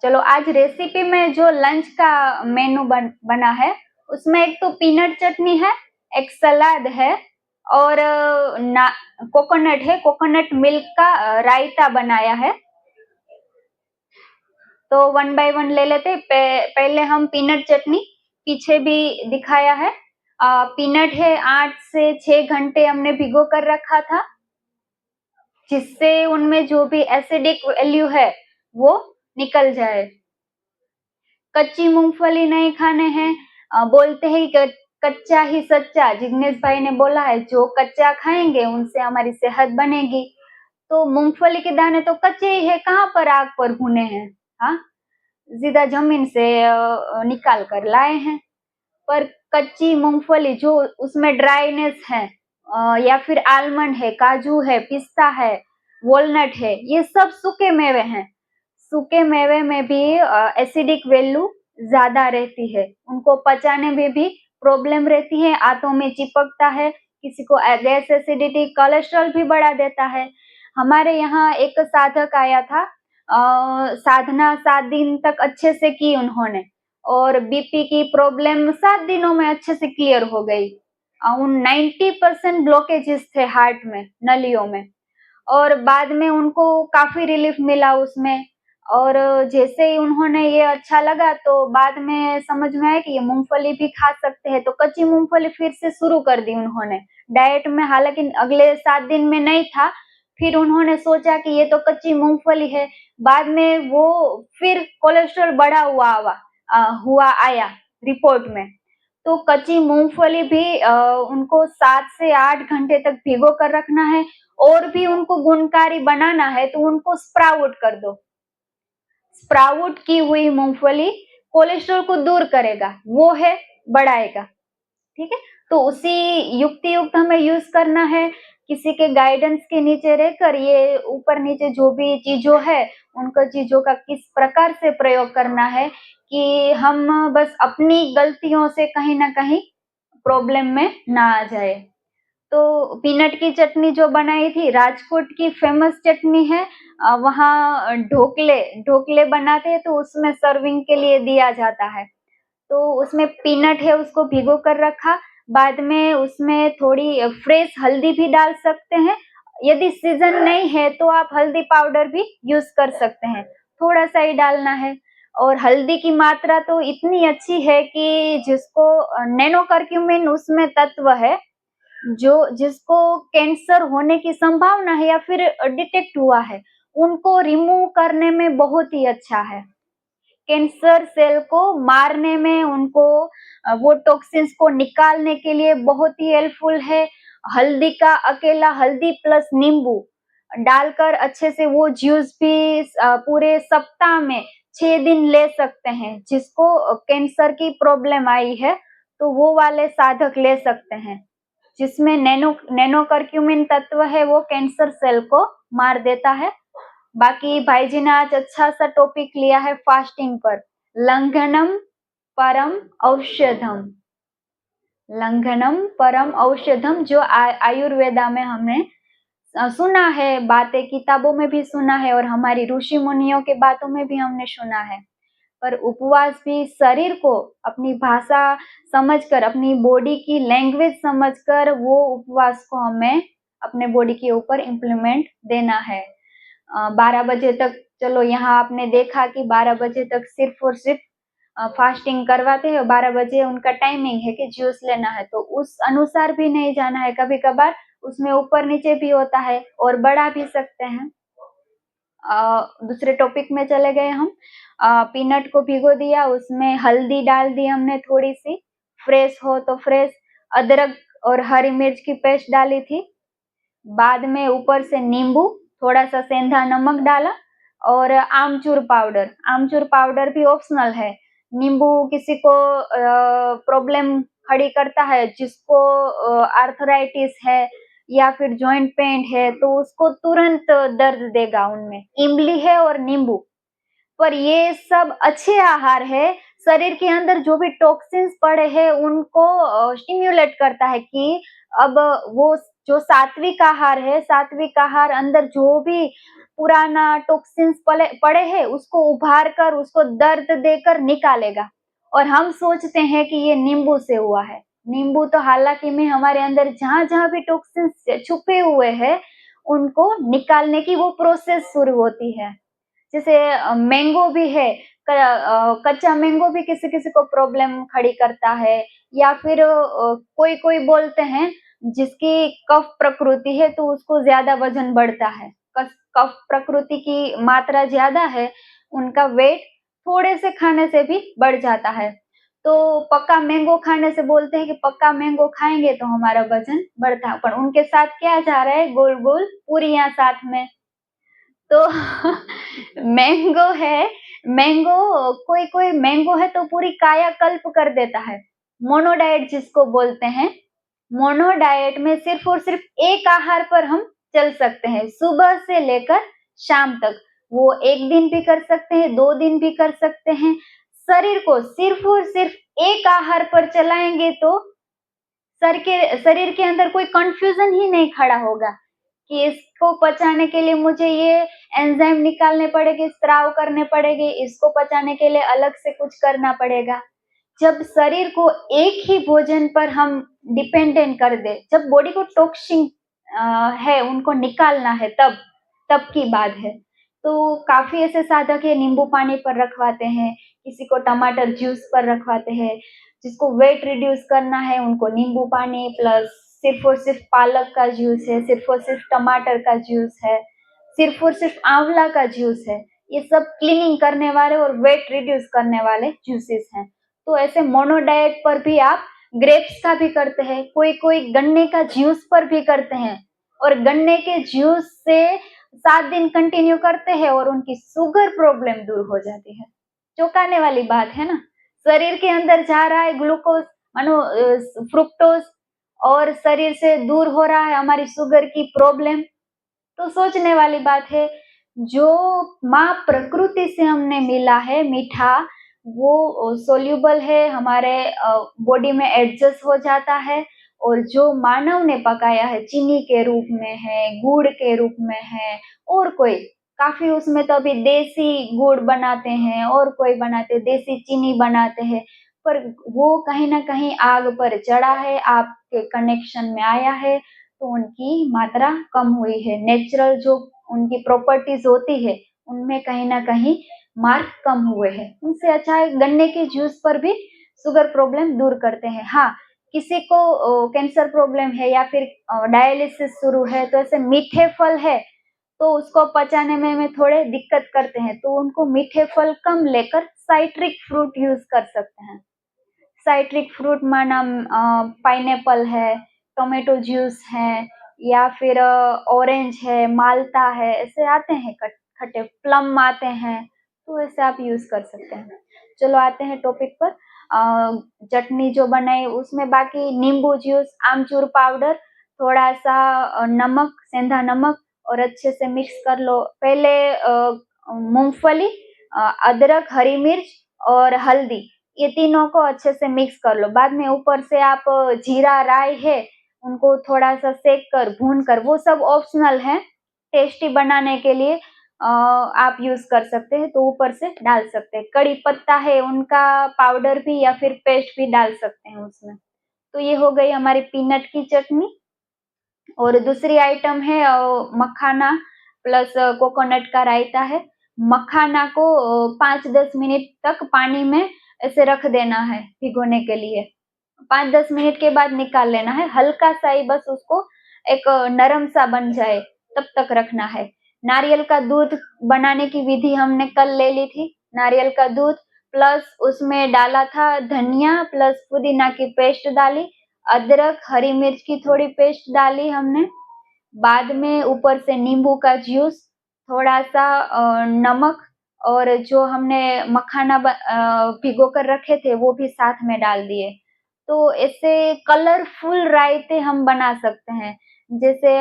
चलो आज रेसिपी में जो लंच का मेनू बना है उसमें एक तो पीनट चटनी है, एक सलाद है और कोकोनट है, कोकोनट मिल्क का रायता बनाया है। तो वन बाय वन ले लेते। पहले हम पीनट चटनी, पीछे भी दिखाया है। पीनट है 8 से 6 घंटे हमने भिगो कर रखा था, जिससे उनमें जो भी एसिडिक वैल्यू है वो निकल जाए। कच्ची मूंगफली नहीं खाने हैं। बोलते हैं कि कच्चा ही सच्चा, जिग्नेश भाई ने बोला है जो कच्चा खाएंगे उनसे हमारी सेहत बनेगी। तो मूंगफली के दाने तो कच्चे ही है, कहाँ पर आग पर भुने हैं। हाँ, सीधा जमीन से निकाल कर लाए हैं। पर कच्ची मूंगफली जो उसमें ड्राइनेस है, या फिर आलमंड है, काजू है, पिस्ता है, वॉलनट है, ये सब सूखे मेवे हैं। सूखे मेवे में भी एसिडिक वैल्यू ज्यादा रहती है, उनको पचाने में भी प्रॉब्लम रहती है, आंतों में चिपकता है, किसी को गैस एसिडिटी, कोलेस्ट्रॉल भी बढ़ा देता है। हमारे यहाँ एक साधक आया था, साधना 7 दिन तक अच्छे से की उन्होंने और बीपी की प्रॉब्लम 7 दिनों में अच्छे से क्लियर हो गई। उन 90% ब्लॉकेजेस थे हार्ट में, नलियों में, और बाद में उनको काफी रिलीफ मिला उसमें। और जैसे ही उन्होंने ये अच्छा लगा तो बाद में समझ में आया कि ये मूंगफली भी खा सकते हैं, तो कच्ची मूंगफली फिर से शुरू कर दी उन्होंने डाइट में। हालांकि अगले 7 दिन में नहीं था, फिर उन्होंने सोचा कि ये तो कच्ची मूंगफली है। बाद में वो फिर कोलेस्ट्रॉल बढ़ा हुआ आया रिपोर्ट में। तो कच्ची मूंगफली भी उनको 7 से 8 घंटे तक भिगो कर रखना है। और भी उनको गुणकारी बनाना है तो उनको स्प्राउट कर दो। स्प्राउट की हुई मूंगफली कोलेस्ट्रॉल को दूर करेगा, वो है बढ़ाएगा। ठीक है, तो उसी युक्ति युक्त हमें यूज करना है। किसी के गाइडेंस के नीचे रहकर ये ऊपर नीचे जो भी चीजों है उनको चीजों का किस प्रकार से प्रयोग करना है कि हम बस अपनी गलतियों से कहीं ना कहीं प्रॉब्लम में ना आ जाए। तो पीनट की चटनी जो बनाई थी, राजकोट की फेमस चटनी है। वहाँ ढोकले ढोकले बनाते हैं तो उसमें सर्विंग के लिए दिया जाता है। तो उसमें पीनट है, उसको भिगो कर रखा, बाद में उसमें थोड़ी फ्रेश हल्दी भी डाल सकते हैं। यदि सीजन नहीं है तो आप हल्दी पाउडर भी यूज कर सकते हैं, थोड़ा सा ही डालना है। और हल्दी की मात्रा तो इतनी अच्छी है कि जिसको नैनो करक्यूमिन उसमें तत्व है, जो जिसको कैंसर होने की संभावना है या फिर डिटेक्ट हुआ है, उनको रिमूव करने में बहुत ही अच्छा है। कैंसर सेल को मारने में, उनको वो टॉक्सिन्स को निकालने के लिए बहुत ही हेल्पफुल है। हल्दी का अकेला, हल्दी प्लस नींबू डालकर अच्छे से वो जूस भी पूरे सप्ताह में 6 दिन ले सकते हैं। जिसको कैंसर की प्रॉब्लम आई है तो वो वाले साधक ले सकते हैं, जिसमें नैनो करक्यूमिन तत्व है, वो कैंसर सेल को मार देता है। बाकी भाई जी ने आज अच्छा सा टॉपिक लिया है फास्टिंग पर, लंघनम परम औषधम। लंघनम परम औषधम, जो आयुर्वेदा में हमने सुना है, बातें किताबों में भी सुना है और हमारी ऋषि मुनियों के बातों में भी हमने सुना है। पर उपवास भी शरीर को अपनी भाषा समझकर, अपनी बॉडी की लैंग्वेज समझकर वो उपवास को हमें अपने बॉडी के ऊपर इम्प्लीमेंट देना है। 12 बजे तक, चलो यहाँ आपने देखा कि 12 बजे तक सिर्फ और सिर्फ फास्टिंग करवाते हैं। 12 बजे उनका टाइमिंग है कि जूस लेना है, तो उस अनुसार भी नहीं जाना है। कभी कभार उसमें ऊपर नीचे भी होता है और बढ़ा भी सकते हैं। दूसरे टॉपिक में चले गए हम। पीनट को भिगो दिया, उसमें हल्दी डाल दी हमने थोड़ी सी, फ्रेश हो तो फ्रेश, अदरक और हरी मिर्च की पेस्ट डाली थी। बाद में ऊपर से नींबू, थोड़ा सा सेंधा नमक डाला और आमचूर पाउडर। आमचूर पाउडर भी ऑप्शनल है। नींबू किसी को प्रॉब्लम खड़ी करता है, जिसको आर्थराइटिस है या फिर जॉइंट पेन है, तो उसको तुरंत दर्द देगा उनमें। इमली है और नींबू, पर ये सब अच्छे आहार है। शरीर के अंदर जो भी टॉक्सिन्स पड़े हैं उनको स्टिम्युलेट करता है कि अब वो जो सात्विक आहार है, सात्विक आहार अंदर जो भी पुराना टॉक्सिन्स पड़े हैं उसको उभार कर, उसको दर्द देकर निकालेगा। और हम सोचते हैं कि ये नींबू से हुआ है। नींबू तो हालांकि में हमारे अंदर जहां जहां भी टॉक्सिन्स छुपे हुए हैं उनको निकालने की वो प्रोसेस शुरू होती है। जैसे मैंगो भी है, कच्चा मैंगो भी किसी किसी को प्रॉब्लम खड़ी करता है, या फिर कोई कोई बोलते हैं जिसकी कफ प्रकृति है तो उसको ज्यादा वजन बढ़ता है। कफ प्रकृति की मात्रा ज्यादा है, उनका वेट थोड़े से खाने से भी बढ़ जाता है। तो पक्का मैंगो खाने से बोलते हैं कि पक्का मैंगो खाएंगे तो हमारा वजन बढ़ता है, पर उनके साथ क्या जा रहा है, गोल गोल पूरियां साथ में। तो मैंगो है, मैंगो, कोई कोई मैंगो है तो पूरी कायाकल्प कर देता है। मोनो डाइट जिसको बोलते हैं, मोनो डाइट में सिर्फ और सिर्फ एक आहार पर हम चल सकते हैं सुबह से लेकर शाम तक। वो एक दिन भी कर सकते हैं, 2 दिन भी कर सकते हैं। शरीर को सिर्फ और सिर्फ एक आहार पर चलाएंगे तो शरीर के अंदर कोई कंफ्यूजन ही नहीं खड़ा होगा कि इसको पचाने के लिए मुझे ये एंजाइम निकालने पड़ेंगे, स्त्राव करने पड़ेंगे, इसको पचाने के लिए अलग से कुछ करना पड़ेगा। जब शरीर को एक ही भोजन पर हम डिपेंडेंट कर दे, जब बॉडी को टॉक्सिन है उनको निकालना है, तब की बात है। तो काफी ऐसे साधक है नींबू पानी पर रखवाते हैं, किसी को टमाटर जूस पर रखवाते हैं। जिसको वेट रिड्यूस करना है उनको नींबू पानी प्लस सिर्फ और सिर्फ पालक का जूस है, सिर्फ और सिर्फ टमाटर का जूस है, सिर्फ और सिर्फ आंवला का जूस है। ये सब क्लीनिंग करने वाले और वेट रिड्यूस करने वाले जूसेस हैं। तो ऐसे मोनो डाइट पर भी आप ग्रेप्स का भी करते हैं, कोई कोई गन्ने का जूस पर भी करते हैं, और गन्ने के जूस से 7 दिन कंटिन्यू करते हैं और उनकी शुगर प्रॉब्लम दूर हो जाती है। चौंकाने वाली बात है ना। शरीर के अंदर जा रहा है ग्लूकोज, मानो फ्रुक्टोज, और शरीर से दूर हो रहा है हमारी शुगर की प्रॉब्लम। तो सोचने वाली बात है, जो माँ प्रकृति से हमने मिला है मीठा, वो सोल्यूबल है, हमारे बॉडी में एडजस्ट हो जाता है। और जो मानव ने पकाया है चीनी के रूप में है, गुड़ के रूप में है, और कोई काफी उसमें तो अभी देसी गुड़ बनाते हैं और कोई बनाते देसी चीनी बनाते हैं, पर वो कहीं ना कहीं आग पर चढ़ा है, आपके कनेक्शन में आया है तो उनकी मात्रा कम हुई है। नेचुरल जो उनकी प्रॉपर्टीज होती है उनमें कहीं ना कहीं मार्क कम हुए हैं। उनसे अच्छा है गन्ने के जूस पर भी शुगर प्रॉब्लम दूर करते हैं। हाँ, किसी को कैंसर प्रॉब्लम है या फिर डायलिसिस शुरू है तो ऐसे मीठे फल है तो उसको पचाने में थोड़े दिक्कत करते हैं, तो उनको मीठे फल कम लेकर साइट्रिक फ्रूट यूज कर सकते हैं। साइट्रिक फ्रूट माना पाइनएप्पल है, टोमेटो जूस है, या फिर ऑरेंज है, माल्टा है, ऐसे आते हैं खट्टे प्लम आते हैं, तो ऐसे आप यूज कर सकते हैं। चलो आते हैं टॉपिक पर। चटनी जो बनाई उसमें बाकी नींबू जूस, आमचूर पाउडर, थोड़ा सा नमक, सेंधा नमक, और अच्छे से मिक्स कर लो। पहले मूंगफली, अदरक, हरी मिर्च और हल्दी, ये तीनों को अच्छे से मिक्स कर लो। बाद में ऊपर से आप जीरा, राई है, उनको थोड़ा सा सेक कर भून कर, वो सब ऑप्शनल है, टेस्टी बनाने के लिए आप यूज कर सकते हैं, तो ऊपर से डाल सकते हैं। कड़ी पत्ता है उनका पाउडर भी या फिर पेस्ट भी डाल सकते हैं उसमें। तो ये हो गई हमारी पीनट की चटनी। और दूसरी आइटम है मखाना प्लस कोकोनट का रायता है। मखाना को 5-10 मिनट तक पानी में ऐसे रख देना है भिगोने के लिए। 5-10 मिनट के बाद निकाल लेना है, हल्का सा ही बस उसको एक नरम सा बन जाए तब तक रखना है। नारियल का दूध बनाने की विधि हमने कल ले ली थी। नारियल का दूध प्लस उसमें डाला था धनिया प्लस पुदीना की पेस्ट डाली, अदरक, हरी मिर्च की थोड़ी पेस्ट डाली हमने, बाद में ऊपर से नींबू का जूस, थोड़ा सा नमक, और जो हमने मखाना भिगो कर रखे थे वो भी साथ में डाल दिए। तो ऐसे कलरफुल रायते हम बना सकते हैं। जैसे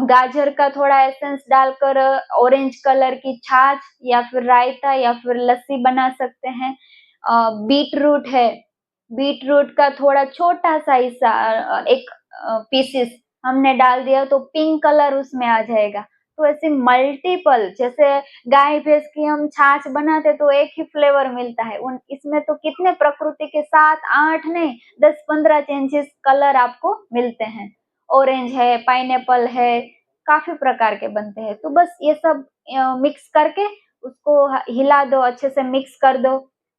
गाजर का थोड़ा एसेंस डालकर ऑरेंज कलर की छाछ या फिर रायता या फिर लस्सी बना सकते हैं। बीट रूट है, बीट रूट का थोड़ा छोटा सा हिस्सा, एक पीसेस हमने डाल दिया तो पिंक कलर उसमें आ जाएगा। तो ऐसे मल्टीपल, जैसे गाय भैंस की हम छाछ बनाते तो एक ही फ्लेवर मिलता है, उन इसमें तो कितने प्रकृति के 7-8 नहीं 10-15 चेंजेस कलर आपको मिलते हैं। ऑरेंज है, पाइनएप्पल है, काफी प्रकार के बनते हैं। तो बस ये सब मिक्स करके उसको हिला दो, अच्छे से मिक्स कर दो।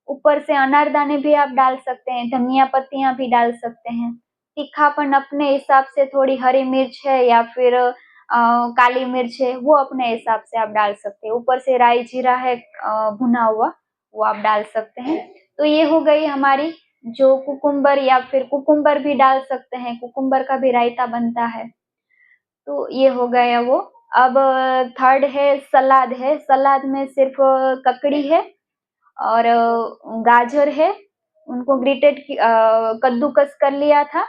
ऊपर से अनारदाने भी आप डाल सकते हैं, धनिया पत्तियां भी डाल सकते हैं। तीखापन अपने हिसाब से, थोड़ी हरी मिर्च है या फिर काली मिर्च है, वो अपने हिसाब से आप डाल सकते हैं। ऊपर से राई जीरा है भुना हुआ, वो आप डाल सकते हैं। तो ये हो गई हमारी जो कुकुम्बर, या फिर कुकुम्बर भी डाल सकते हैं, कुकुम्बर का भी रायता बनता है। तो ये हो गया वो। अब थर्ड है सलाद है। सलाद में सिर्फ ककड़ी है और गाजर है, उनको ग्रेटेड कद्दूकस कर लिया था,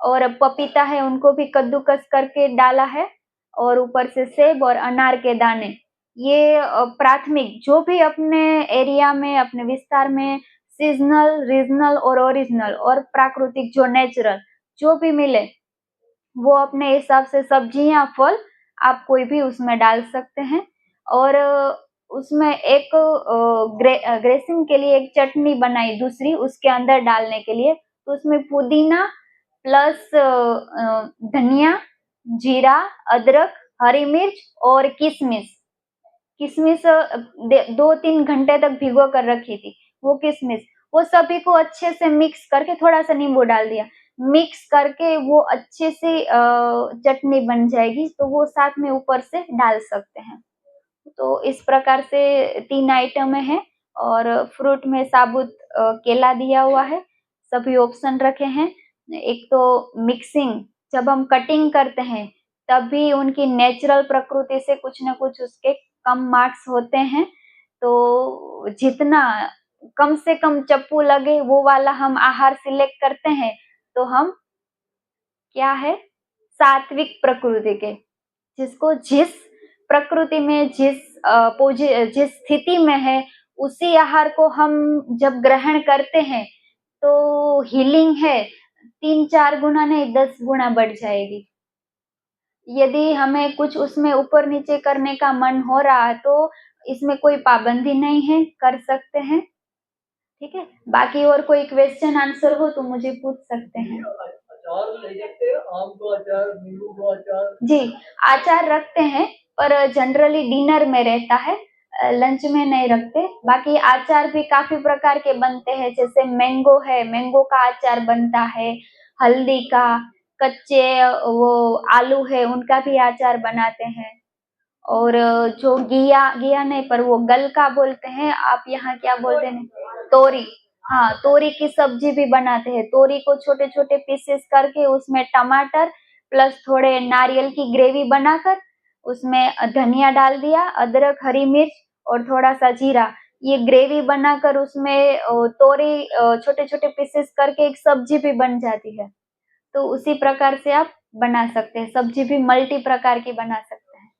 और पपीता है, उनको भी कद्दूकस करके डाला है, और ऊपर से सेब और अनार के दाने। ये प्राथमिक जो भी अपने एरिया में, अपने विस्तार में सीजनल, रीजनल और ओरिजिनल और प्राकृतिक जो नेचुरल जो भी मिले, वो अपने हिसाब से सब्जियां, फल आप कोई भी उसमें डाल सकते हैं। और उसमें एक ग्रेसिंग के लिए एक चटनी बनाई दूसरी उसके अंदर डालने के लिए। तो उसमें पुदीना प्लस धनिया, जीरा, अदरक, हरी मिर्च और किशमिश। किशमिश 2-3 घंटे तक भिगो कर रखी थी वो किशमिश। वो सभी को अच्छे से मिक्स करके, थोड़ा सा नींबू डाल दिया, मिक्स करके वो अच्छे से चटनी बन जाएगी। तो वो साथ में ऊपर से डाल सकते हैं। तो इस प्रकार से 3 आइटम है। और फ्रूट में साबुत केला दिया हुआ है, सभी ऑप्शन रखे हैं। एक तो मिक्सिंग, जब हम कटिंग करते हैं तभी उनकी नेचुरल प्रकृति से कुछ ना कुछ उसके कम मार्क्स होते हैं। तो जितना कम से कम चप्पू लगे वो वाला हम आहार सिलेक्ट करते हैं, तो हम क्या है, सात्विक प्रकृति के, जिसको जिस प्रकृति में, जिस स्थिति में है, उसी आहार को हम जब ग्रहण करते हैं तो हीलिंग है 3-4 गुना नहीं 10 गुना बढ़ जाएगी। यदि हमें कुछ उसमें ऊपर नीचे करने का मन हो रहा है तो इसमें कोई पाबंदी नहीं है, कर सकते हैं। ठीक है, बाकी और कोई क्वेश्चन आंसर हो तो मुझे पूछ सकते हैं। अचार ले सकते हैं, आम का अचार, नींबू का अचार? जी, अचार रखते हैं, पर जनरली डिनर में रहता है, लंच में नहीं रखते। बाकी अचार भी काफी प्रकार के बनते हैं, जैसे मैंगो है, मैंगो का अचार बनता है, हल्दी का, कच्चे वो आलू है उनका भी अचार बनाते हैं। और जो घिया नहीं, पर वो गलका बोलते हैं, आप यहाँ क्या बोलते हैं, तोरी। हाँ, तोरी की सब्जी भी बनाते हैं। तोरी को छोटे छोटे पीसेस करके उसमें टमाटर प्लस थोड़े नारियल की ग्रेवी बनाकर उसमें धनिया डाल दिया, अदरक, हरी मिर्च और थोड़ा सा जीरा, ये ग्रेवी बनाकर उसमें तोरी छोटे छोटे पीसेस करके एक सब्जी भी बन जाती है। तो उसी प्रकार से आप बना सकते हैं, सब्जी भी मल्टी प्रकार की बना सकते हैं।